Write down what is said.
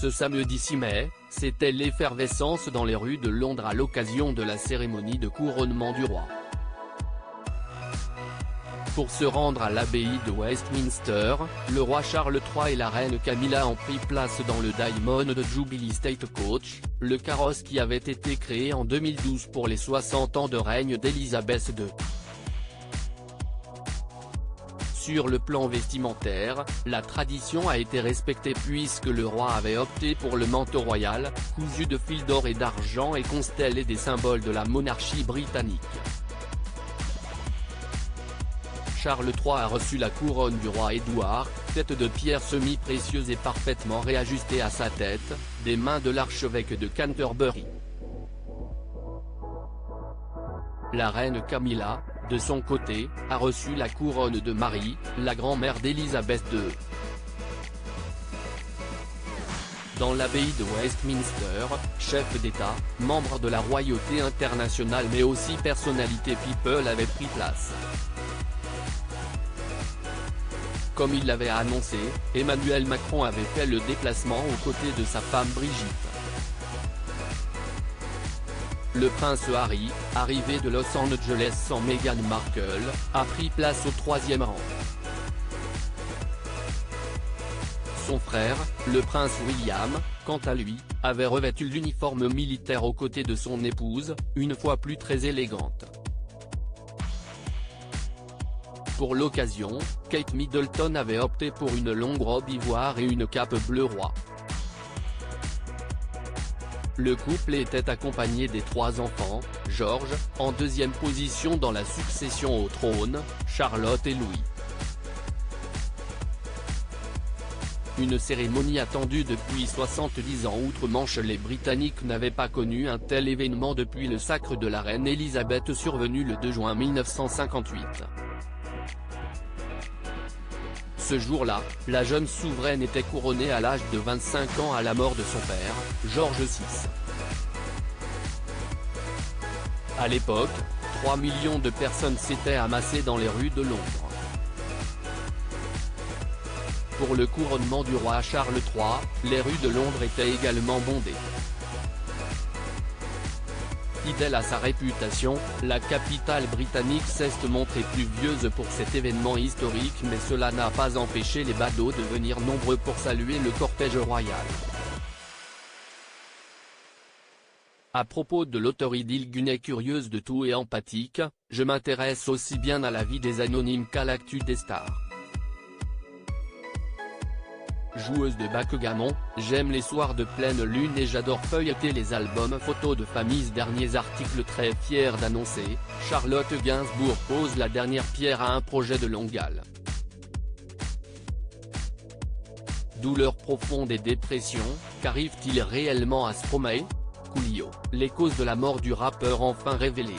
Ce samedi 6 mai, c'était l'effervescence dans les rues de Londres à l'occasion de la cérémonie de couronnement du roi. Pour se rendre à l'abbaye de Westminster, le roi Charles III et la reine Camilla ont pris place dans le Diamond Jubilee Stagecoach, le carrosse qui avait été créé en 2012 pour les 60 ans de règne d'Élisabeth II. Sur le plan vestimentaire, la tradition a été respectée puisque le roi avait opté pour le manteau royal, cousu de fils d'or et d'argent et constellé des symboles de la monarchie britannique. Charles III a reçu la couronne du roi Édouard, tête de pierre semi-précieuse et parfaitement réajustée à sa tête, des mains de l'archevêque de Canterbury. La reine Camilla, de son côté, a reçu la couronne de Marie, la grand-mère d'Élisabeth II. Dans l'abbaye de Westminster, chef d'État, membre de la royauté internationale mais aussi personnalité people avaient pris place. Comme il l'avait annoncé, Emmanuel Macron avait fait le déplacement aux côtés de sa femme Brigitte. Le prince Harry, arrivé de Los Angeles sans Meghan Markle, a pris place au troisième rang. Son frère, le prince William, quant à lui, avait revêtu l'uniforme militaire aux côtés de son épouse, une fois plus très élégante. Pour l'occasion, Kate Middleton avait opté pour une longue robe ivoire et une cape bleu roi. Le couple était accompagné des 3 enfants, George, en deuxième position dans la succession au trône, Charlotte et Louis. Une cérémonie attendue depuis 70 ans outre-Manche. Les Britanniques n'avaient pas connu un tel événement depuis le sacre de la reine Élisabeth survenu le 2 juin 1958. Ce jour-là, la jeune souveraine était couronnée à l'âge de 25 ans à la mort de son père, George VI. À l'époque, 3 millions de personnes s'étaient amassées dans les rues de Londres. Pour le couronnement du roi Charles III, les rues de Londres étaient également bondées. Fidèle à sa réputation, la capitale britannique s'est montrée pluvieuse pour cet événement historique, mais cela n'a pas empêché les badauds de venir nombreux pour saluer le cortège royal. À propos de l'auteur Idil Gunay, curieuse de tout et empathique, je m'intéresse aussi bien à la vie des anonymes qu'à l'actu des stars. Joueuse de backgammon, j'aime les soirs de pleine lune et j'adore feuilleter les albums photos de famille. Derniers articles très fier d'annoncer, Charlotte Gainsbourg pose la dernière pierre à un projet de longue haleine. Douleur profonde et dépression, qu'arrive-t-il réellement à Stromae? Coolio, les causes de la mort du rappeur enfin révélées.